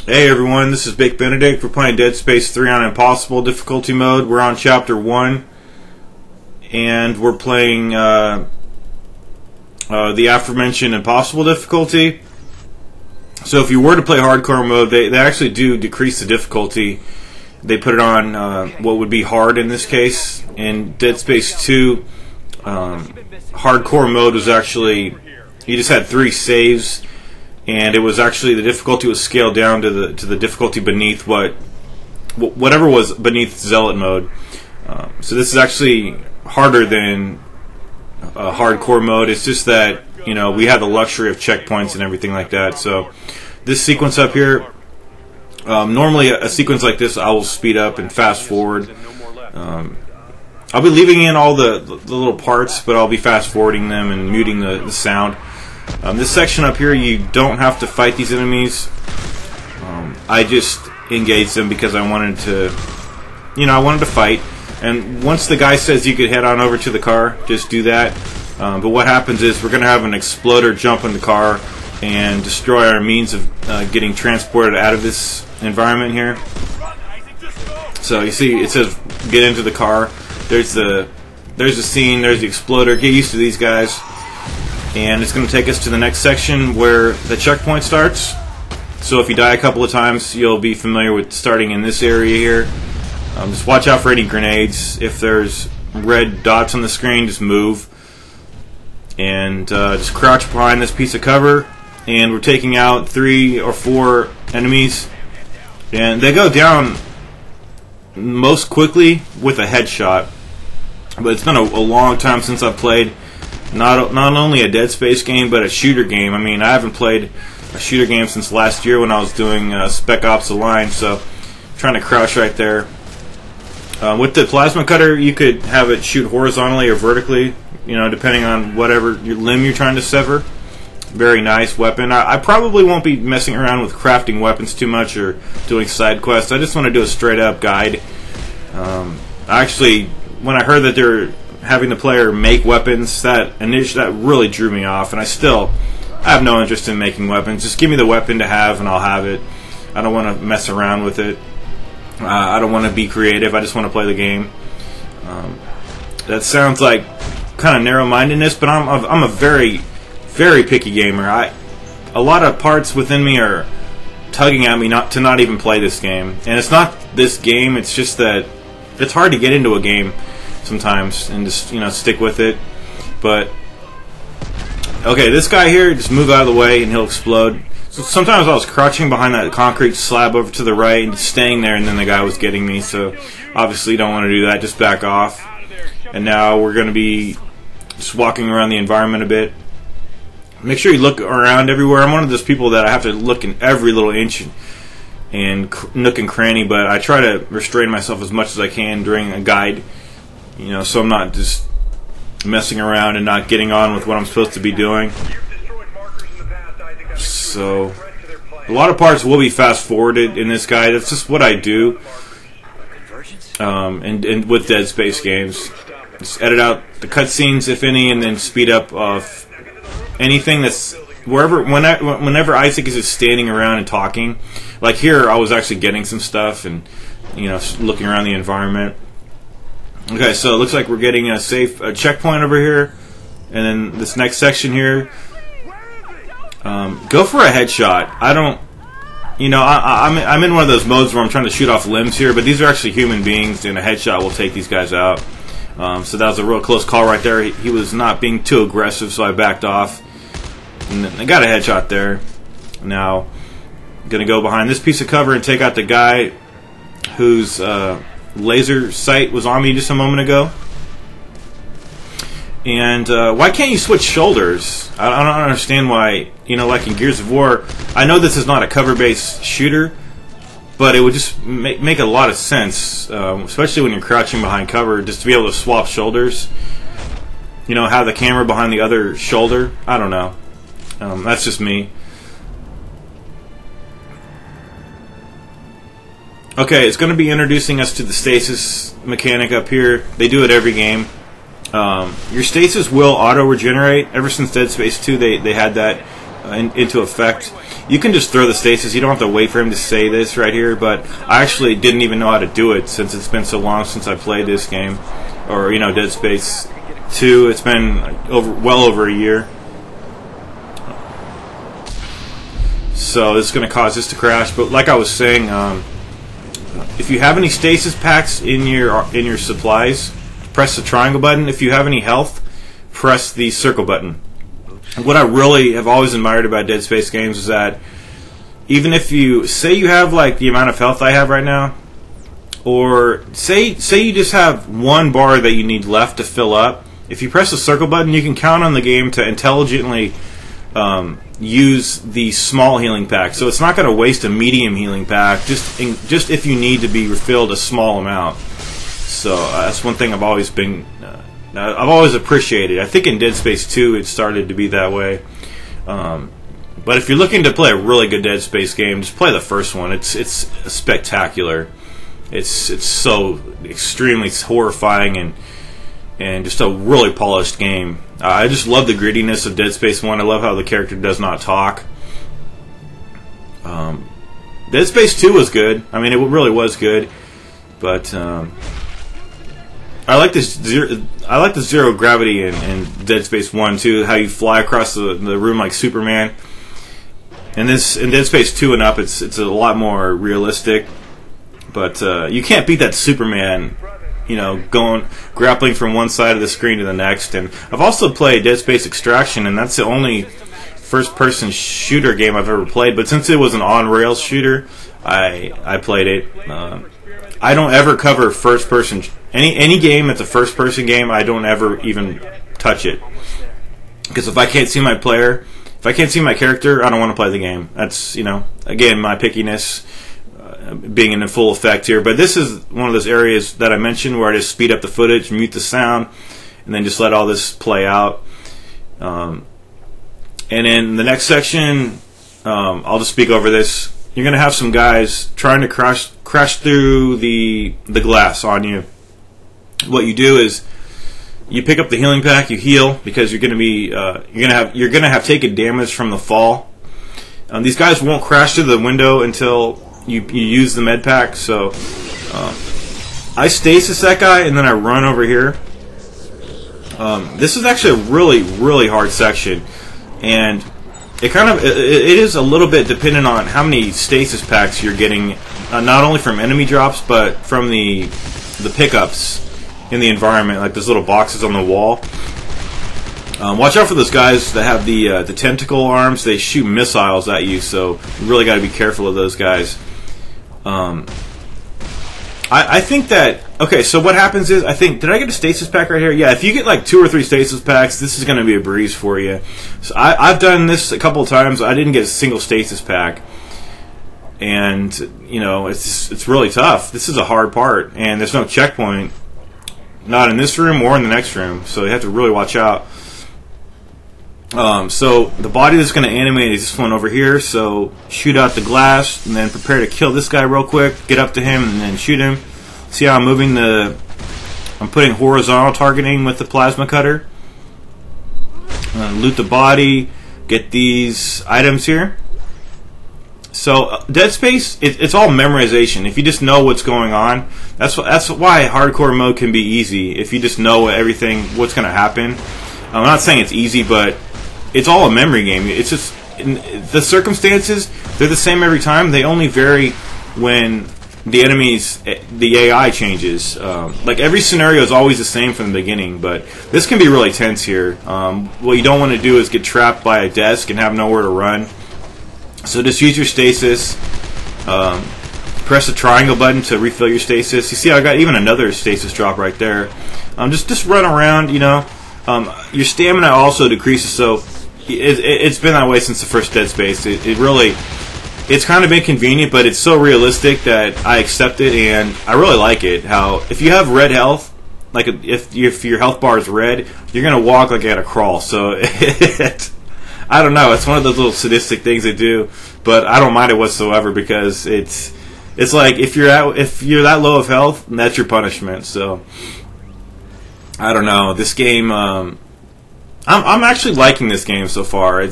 Hey everyone, this is Big Benedict. We're playing Dead Space 3 on Impossible difficulty mode. We're on Chapter 1, and we're playing the aforementioned Impossible difficulty. So if you were to play Hardcore mode, they actually do decrease the difficulty. They put it on what would be hard in this case. In Dead Space 2, Hardcore mode was actually, you just had 3 saves, and it was actually, the difficulty was scaled down to the difficulty beneath whatever was beneath Zealot mode. So this is actually harder than Hardcore mode. It's just that, you know, we have the luxury of checkpoints and everything like that. So this sequence up here, normally a sequence like this I will speed up and fast forward. I'll be leaving in all the little parts, but I'll be fast forwarding them and muting the sound. This section up here, you don't have to fight these enemies. I just engaged them because I wanted to, I wanted to fight. And once the guy says you could head on over to the car, just do that. But what happens is we're going to have an exploder jump in the car and destroy our means of getting transported out of this environment here. So you see, it says get into the car. There's the scene. There's the exploder. Get used to these guys. And it's going to take us to the next section where the checkpoint starts. So if you die a couple of times, you'll be familiar with starting in this area here. Just watch out for any grenades. If there's red dots on the screen, just move. And just crouch behind this piece of cover. And we're taking out 3 or 4 enemies. And they go down most quickly with a headshot. But it's been a long time since I've played not only a Dead Space game, but a shooter game. I mean, I haven't played a shooter game since last year when I was doing Spec Ops: The Line, so I'm trying to crouch right there. With the plasma cutter, you could have it shoot horizontally or vertically, depending on whatever your limb you're trying to sever. Very nice weapon. I probably won't be messing around with crafting weapons too much or doing side quests. I just want to do a straight up guide. Actually, when I heard that they're having the player make weapons, that really drew me off, and I have no interest in making weapons. Just give me the weapon to have and I'll have it. I don't want to mess around with it. I don't want to be creative. I just want to play the game. That sounds like kind of narrow-mindedness, but I'm a very, very picky gamer. A lot of parts within me are tugging at me not to even play this game. And it's not this game, it's just that it's hard to get into a game sometimes and just stick with it. But okay, this guy here, just move out of the way and he'll explode. So sometimes I was crouching behind that concrete slab over to the right and staying there, and then the guy was getting me, so obviously you don't want to do that. Just back off. And now we're going to be just walking around the environment a bit. Make sure you look around everywhere. I'm one of those people that I have to look in every little inch and nook and cranny, but I try to restrain myself as much as I can during a guide. So I'm not just messing around and not getting on with what I'm supposed to be doing. So a lot of parts will be fast forwarded in this guide. That's just what I do. And with Dead Space games, just edit out the cutscenes, if any, and then speed up anything that's whenever Isaac is just standing around and talking. Like here, I was actually getting some stuff and looking around the environment. Okay, so it looks like we're getting a safe checkpoint over here, and then this next section here. Go for a headshot. I don't, I'm in one of those modes where I'm trying to shoot off limbs here, but these are actually human beings, and a headshot will take these guys out. So that was a real close call right there. He was not being too aggressive, so I backed off, and I got a headshot there. Now, I'm gonna go behind this piece of cover and take out the guy whose laser sight was on me just a moment ago. And why can't you switch shoulders? I don't understand why, like in Gears of War, I know this is not a cover-based shooter, but it would just make a lot of sense, especially when you're crouching behind cover, just to be able to swap shoulders. Have the camera behind the other shoulder. I don't know. That's just me. Okay, it's going to be introducing us to the stasis mechanic up here. They do it every game. Your stasis will auto-regenerate. Ever since Dead Space 2, they had that into effect. you can just throw the stasis. You don't have to wait for him to say this right here, but I actually didn't even know how to do it since it's been so long since I played this game, or Dead Space 2. It's been well over a year. So this is going to cause this to crash. But like I was saying, if you have any stasis packs in your supplies, press the triangle button. If you have any health, press the circle button. And what I really have always admired about Dead Space games is that even if you say you have like the amount of health I have right now, or say you just have one bar that you need left to fill up, if you press the circle button, you can count on the game to intelligently use the small healing pack. So it's not going to waste a medium healing pack just if you need to be refilled a small amount. So that's one thing I've always appreciated. I think in Dead Space 2 it started to be that way. But if you're looking to play a really good Dead Space game, just play the first one. It's spectacular. It's so extremely horrifying and just a really polished game. I just love the grittiness of Dead Space 1. I love how the character does not talk. Dead Space 2 was good. I mean, it really was good. But I like this zero gravity in Dead Space 1 too. How you fly across the room like Superman. And in Dead Space 2 and up, it's a lot more realistic. But you can't beat that Superman, grappling from one side of the screen to the next. And I've also played Dead Space Extraction, and that's the only first-person shooter game I've ever played. But since it was an on-rails shooter, I played it. I don't ever cover first-person. Any game that's a first-person game, I don't ever even touch it. Because if I can't see my player, if I can't see my character, I don't want to play the game. That's, again, my pickiness being in full effect here. But this is one of those areas that I mentioned where I just speed up the footage, mute the sound, and then just let all this play out. And in the next section, I'll just speak over this. You're going to have some guys trying to crash through the glass on you. What you do is you pick up the healing pack, you heal because you're going to have taken damage from the fall. These guys won't crash through the window until you use the med pack. So I stasis that guy and then I run over here. This is actually a really, really hard section, and it is a little bit dependent on how many stasis packs you're getting, not only from enemy drops but from the pickups in the environment, like those little boxes on the wall. Watch out for those guys that have the tentacle arms. They shoot missiles at you, so you really got to be careful of those guys. I think that, okay, so what happens is, did I get a stasis pack right here? Yeah, if you get like 2 or 3 stasis packs, this is going to be a breeze for you. So I've done this a couple of times. I didn't get a single stasis pack, and it's really tough. This is a hard part, and there's no checkpoint, not in this room or in the next room, so you have to really watch out. So the body that's going to animate is this one over here. So shoot out the glass and then prepare to kill this guy real quick. Get up to him and then shoot him. See how I'm moving I'm putting horizontal targeting with the plasma cutter. Loot the body. Get these items here. So Dead Space, it's all memorization. If you just know what's going on, that's why hardcore mode can be easy. If you just know what's going to happen. I'm not saying it's easy, but it's all a memory game. It's just the circumstances, they're the same every time. They only vary when the AI changes. Like every scenario is always the same from the beginning, but this can be really tense here. What you don't want to do is get trapped by a desk and have nowhere to run. So just use your stasis. Press the triangle button to refill your stasis. You see I got even another stasis drop right there. Just run around, your stamina also decreases, so it's been that way since the first Dead Space. It's kind of inconvenient, but it's so realistic that I accept it, and I really like it. How if you have red health, like if your health bar is red, you're gonna walk like you gotta crawl. So I don't know. It's one of those little sadistic things they do, but I don't mind it whatsoever because it's like if you're that low of health, that's your punishment. So I don't know. This game, I'm actually liking this game so far.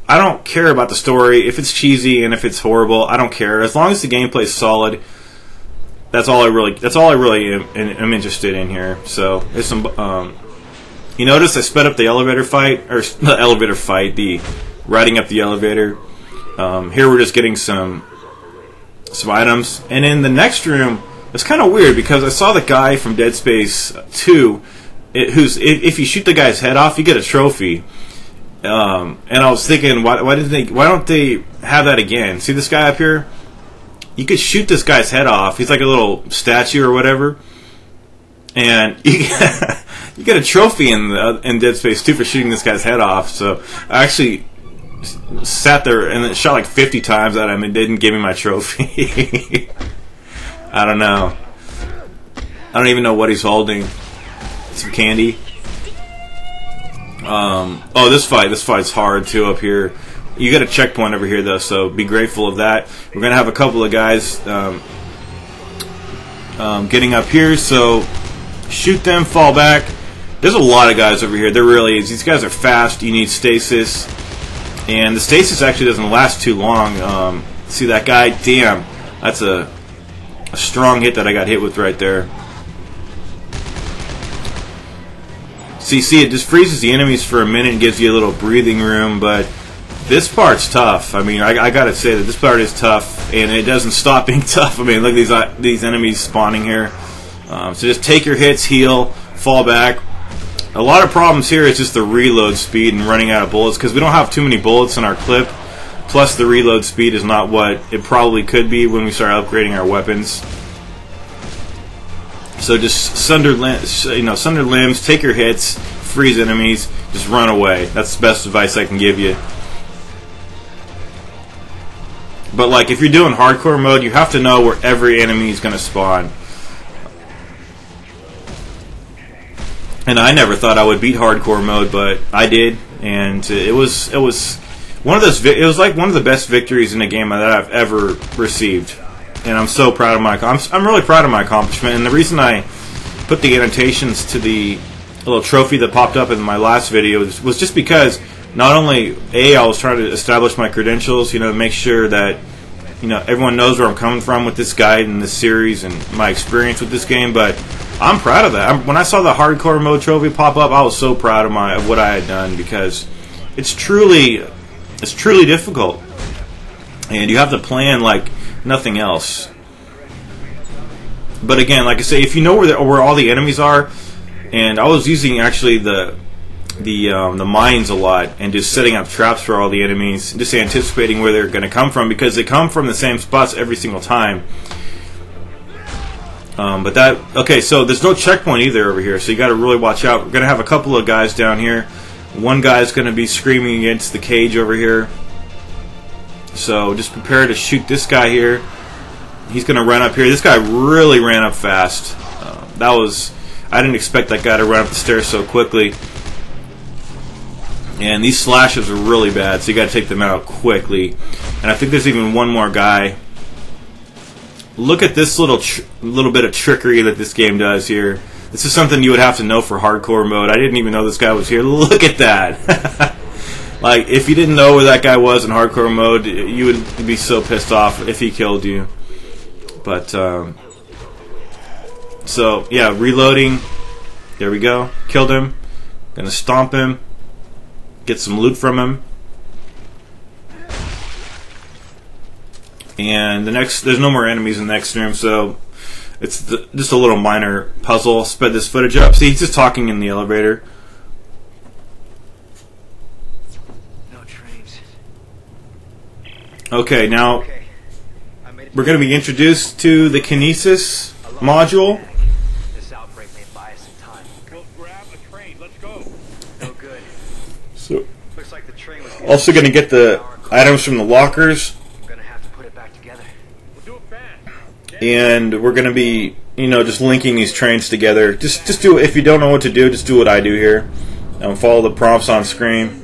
I don't care about the story. If it's cheesy and if it's horrible, I don't care. As long as the gameplay is solid, that's all I really am interested in here. So there's some. You notice I sped up the elevator fight, or the elevator fight, the riding up the elevator. Here we're just getting some items, and in the next room, it's kind of weird because I saw the guy from Dead Space 2, if you shoot the guy's head off, you get a trophy. And I was thinking, why don't they have that again? See this guy up here? You could shoot this guy's head off. He's like a little statue or whatever, and you get a trophy in Dead Space 2 for shooting this guy's head off. So I actually sat there and it shot like 50 times at him and didn't give me my trophy. I don't know. I don't even know what he's holding. Some candy. Oh, this fight's hard too up here. You got a checkpoint over here though, so be grateful of that. We're gonna have a couple of guys getting up here, so shoot them, fall back. There's a lot of guys over here. There really is. These guys are fast. You need stasis, and the stasis actually doesn't last too long. See that guy? Damn, that's a strong hit that I got hit with right there. See, it just freezes the enemies for a minute and gives you a little breathing room, but this part's tough. I mean, I gotta say that this part is tough, and it doesn't stop being tough. I mean, look at these enemies spawning here. So just take your hits, heal, fall back. A lot of problems here is just the reload speed and running out of bullets, because we don't have too many bullets in our clip. Plus, the reload speed is not what it probably could be when we start upgrading our weapons. So just sundered limbs, take your hits, freeze enemies, just run away. That's the best advice I can give you. But like if you're doing hardcore mode, you have to know where every enemy is going to spawn. And I never thought I would beat hardcore mode, but I did, and it was one of those. It was like one of the best victories in a game that I've ever received. And I'm so proud of I'm really proud of my accomplishment. And the reason I put the annotations to the little trophy that popped up in my last video was just because not only I was trying to establish my credentials, to make sure that everyone knows where I'm coming from with this guide and this series and my experience with this game, but I'm proud of that. When I saw the hardcore mode trophy pop up, I was so proud of what I had done, because it's truly difficult, and you have to plan like nothing else. But again, like I say, if you know where all the enemies are, and I was using actually the mines a lot and just setting up traps for all the enemies, just anticipating where they're going to come from, because they come from the same spots every single time. Okay, so there's no checkpoint either over here, so you got to really watch out. We're going to have a couple of guys down here. One guy's going to be screaming against the cage over here. So just prepare to shoot this guy here. He's going to run up here. This guy really ran up fast. I didn't expect that guy to run up the stairs so quickly. And these slashes are really bad, so you got to take them out quickly. And I think there's even one more guy. Look at this little bit of trickery that this game does here. This is something you would have to know for hardcore mode. I didn't even know this guy was here. Look at that. Like, if you didn't know where that guy was in hardcore mode, you would be so pissed off if he killed you. But, so, yeah, reloading. There we go. Killed him. Gonna stomp him. Get some loot from him. And there's no more enemies in the next room, so it's just a little minor puzzle. Sped this footage up. See, he's just talking in the elevator. Okay, now we're going to be introduced to the Kinesis module. This outbreak may buy us some time. Go grab a train. Let's go. No good. So, Looks like the train was also going to get the items from the lockers, I'm gonna have to put it back together. We'll do it fast. and we're going to be, just linking these trains together. Just do it. If you don't know what to do, just do what I do here. Follow the prompts on screen.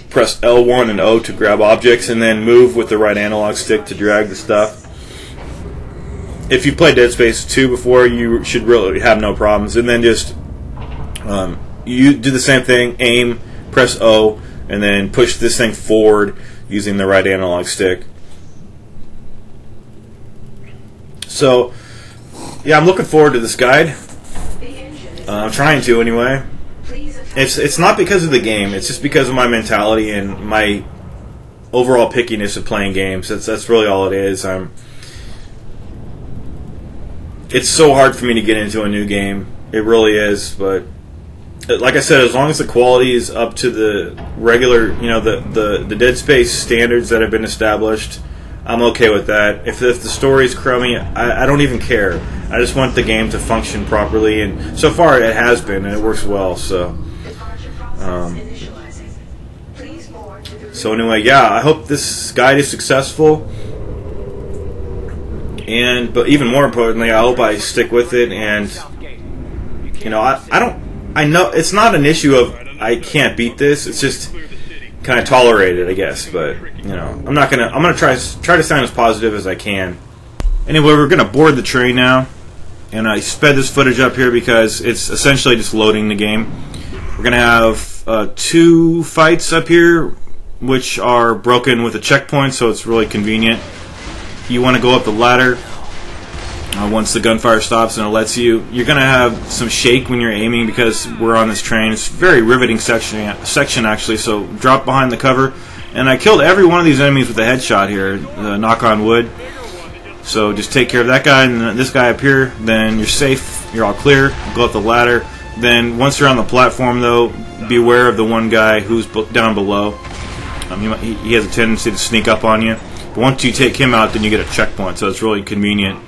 Press L1 and O to grab objects, and then move with the right analog stick to drag the stuff. If you've played Dead Space 2 before, you should really have no problems. And then just you do the same thing, aim, press O, and then push this thing forward using the right analog stick. So, yeah, I'm looking forward to this guide. I'm trying to anyway. It's not because of the game. It's just because of my mentality and my overall pickiness of playing games. That's really all it is. It's so hard for me to get into a new game. It really is. But like I said, as long as the quality is up to the regular, the Dead Space standards that have been established, I'm okay with that. If the story's crummy, I don't even care. I just want the game to function properly, and so far it has been, and it works well. So anyway, yeah, I hope this guide is successful, but even more importantly, I hope I stick with it. And I know it's not an issue of I can't beat this. It's just kind of tolerate it, I guess. But I'm gonna try to sound as positive as I can. Anyway, we're gonna board the train now, and I sped this footage up here because it's essentially just loading the game. We're gonna have 2 fights up here, which are broken with a checkpoint, so it's really convenient. You want to go up the ladder once the gunfire stops, and it lets you. You're gonna have some shake when you're aiming because we're on this train. It's a very riveting section actually. So drop behind the cover, and I killed every one of these enemies with a headshot here. Knock on wood. So just take care of that guy and this guy up here. Then you're safe. You're all clear. Go up the ladder. Then once you're on the platform, though, beware of the one guy who's down below. He has a tendency to sneak up on you. But once you take him out, then you get a checkpoint. So it's really convenient.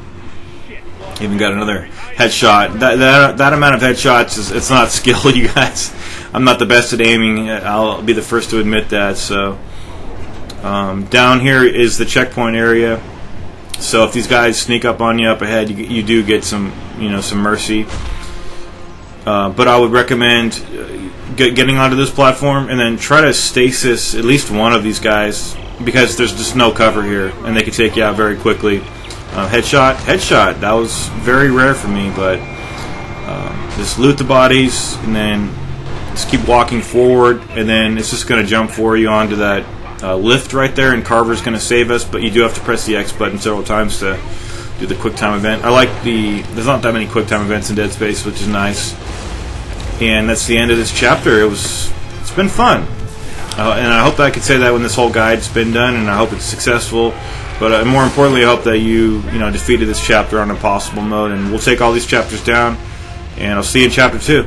Even got another headshot. That amount of headshots it's not skill, you guys. I'm not the best at aiming. I'll be the first to admit that. So down here is the checkpoint area. So if these guys sneak up on you up ahead, you do get some mercy. But I would recommend getting onto this platform and then try to stasis at least one of these guys, because there's just no cover here and they can take you out very quickly. Headshot. That was very rare for me, but just loot the bodies and then just keep walking forward, and then it's just going to jump for you onto that lift right there, and Carver's going to save us, but you do have to press the X button several times to do the quick time event. There's not that many quick time events in Dead Space, which is nice. And that's the end of this chapter. It's been fun, and I hope that I could say that when this whole guide's been done, and I hope it's successful. But more importantly, I hope that you defeated this chapter on impossible mode, and we'll take all these chapters down, and I'll see you in chapter 2.